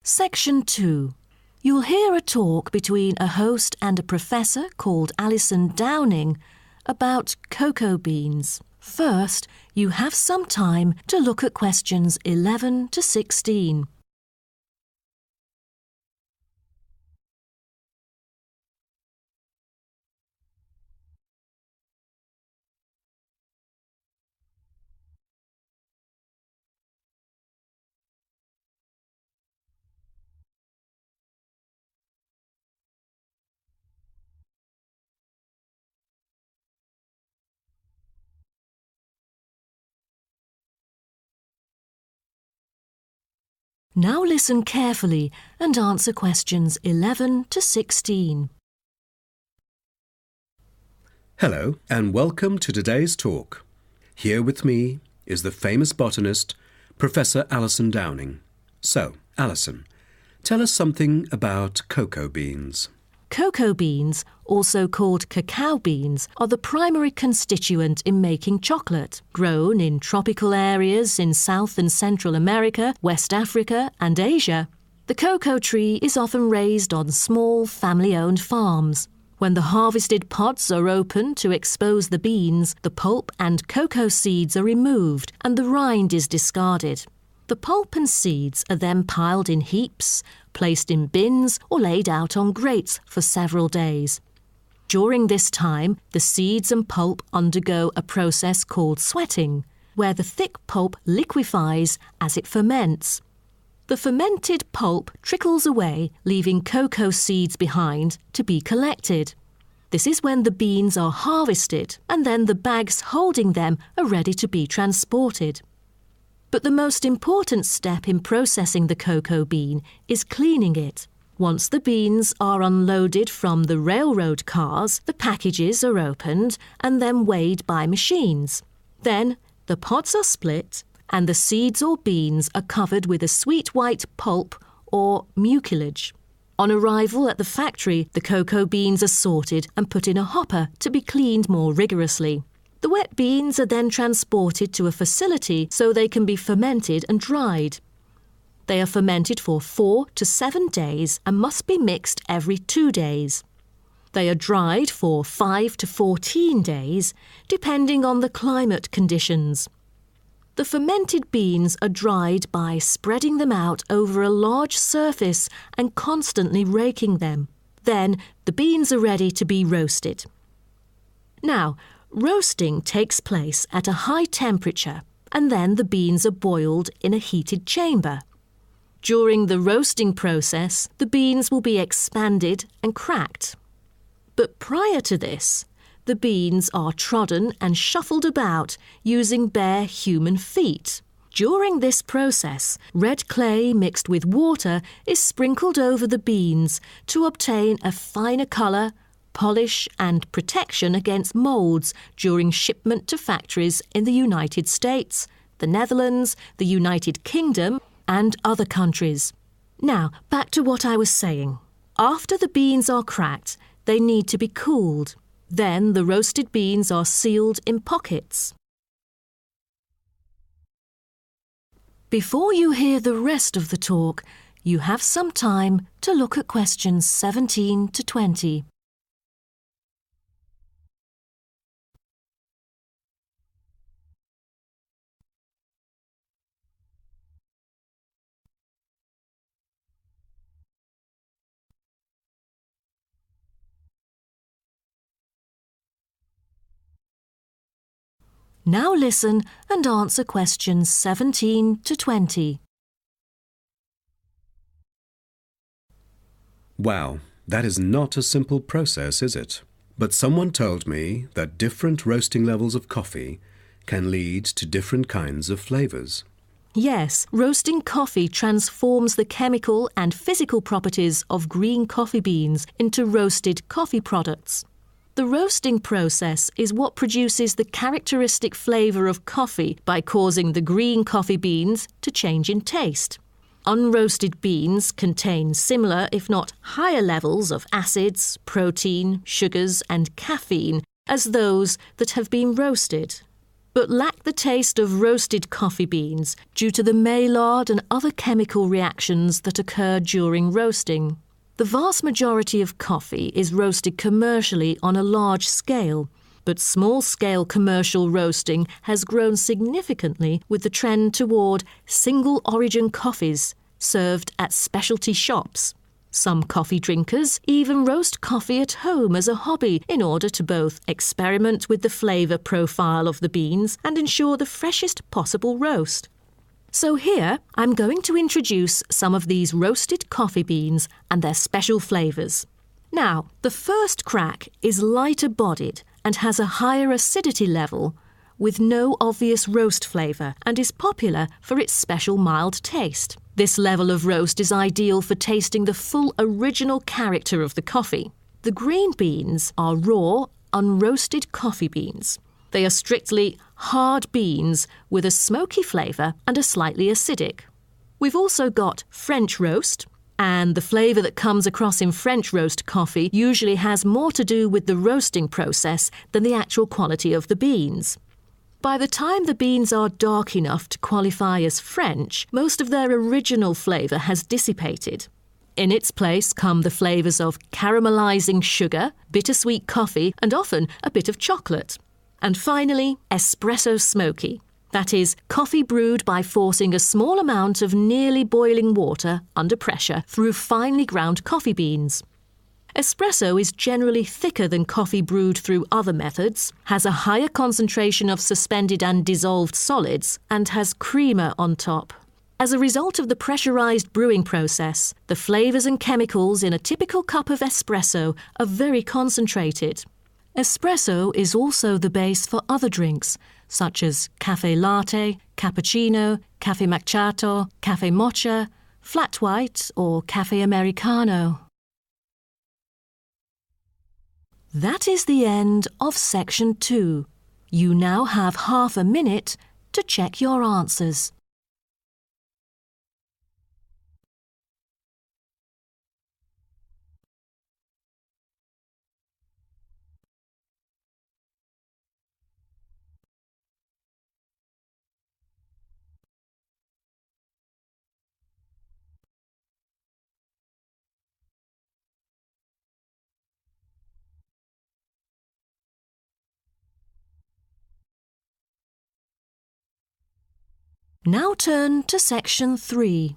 Section 2. You'll hear a talk between a host and a professor called Alison Downing about cocoa beans. First, you have some time to look at questions 11 to 16. Now listen carefully and answer questions 11 to 16. Hello and welcome to today's talk. Here with me is the famous botanist, Professor Alison Downing. So, Alison, tell us something about cocoa beans. Cocoa beans, also called cacao beans, are the primary constituent in making chocolate. Grown in tropical areas in South and Central America, West Africa and Asia, the cocoa tree is often raised on small family-owned farms. When the harvested pods are opened to expose the beans, the pulp and cocoa seeds are removed and the rind is discarded. The pulp and seeds are then piled in heaps, placed in bins or laid out on grates for several days. During this time, the seeds and pulp undergo a process called sweating, where the thick pulp liquefies as it ferments. The fermented pulp trickles away, leaving cocoa seeds behind to be collected. This is when the beans are harvested, and then the bags holding them are ready to be transported. But the most important step in processing the cocoa bean is cleaning it. Once the beans are unloaded from the railroad cars, the packages are opened and then weighed by machines. Then the pods are split and the seeds or beans are covered with a sweet white pulp or mucilage. On arrival at the factory, the cocoa beans are sorted and put in a hopper to be cleaned more rigorously. The wet beans are then transported to a facility so they can be fermented and dried. They are fermented for 4 to 7 days and must be mixed every 2 days. They are dried for 5 to 14 days, depending on the climate conditions. The fermented beans are dried by spreading them out over a large surface and constantly raking them. Then the beans are ready to be roasted. Now, roasting takes place at a high temperature, and then the beans are boiled in a heated chamber. During the roasting process, the beans will be expanded and cracked. But prior to this, the beans are trodden and shuffled about using bare human feet. During this process, red clay mixed with water is sprinkled over the beans to obtain a finer colour, polish and protection against moulds during shipment to factories in the United States, the Netherlands, the United Kingdom and other countries. Now, back to what I was saying. After the beans are cracked, they need to be cooled. Then the roasted beans are sealed in pockets. Before you hear the rest of the talk, you have some time to look at questions 17 to 20. Now listen and answer questions 17 to 20. Wow, that is not a simple process, is it? But someone told me that different roasting levels of coffee can lead to different kinds of flavours. Yes, roasting coffee transforms the chemical and physical properties of green coffee beans into roasted coffee products. The roasting process is what produces the characteristic flavour of coffee by causing the green coffee beans to change in taste. Unroasted beans contain similar, if not higher levels of acids, protein, sugars and caffeine as those that have been roasted. but lack the taste of roasted coffee beans due to the Maillard and other chemical reactions that occur during roasting. The vast majority of coffee is roasted commercially on a large scale, but small-scale commercial roasting has grown significantly with the trend toward single-origin coffees served at specialty shops. Some coffee drinkers even roast coffee at home as a hobby in order to both experiment with the flavour profile of the beans and ensure the freshest possible roast. So here I'm going to introduce some of these roasted coffee beans and their special flavours. Now, the first crack is lighter bodied and has a higher acidity level with no obvious roast flavour and is popular for its special mild taste. This level of roast is ideal for tasting the full original character of the coffee. The green beans are raw, unroasted coffee beans. They are strictly hard beans with a smoky flavour and are slightly acidic. We've also got French roast, and the flavour that comes across in French roast coffee usually has more to do with the roasting process than the actual quality of the beans. By the time the beans are dark enough to qualify as French, most of their original flavour has dissipated. In its place come the flavours of caramelising sugar, bittersweet coffee, and often a bit of chocolate. And finally, espresso smoky. That is, coffee brewed by forcing a small amount of nearly boiling water under pressure through finely ground coffee beans. Espresso is generally thicker than coffee brewed through other methods, has a higher concentration of suspended and dissolved solids, and has creamer on top. As a result of the pressurised brewing process, the flavours and chemicals in a typical cup of espresso are very concentrated. Espresso is also the base for other drinks, such as cafe latte, cappuccino, cafe macchiato, cafe mocha, flat white, or cafe americano. That is the end of section 2. You now have half a minute to check your answers. Now turn to section 3.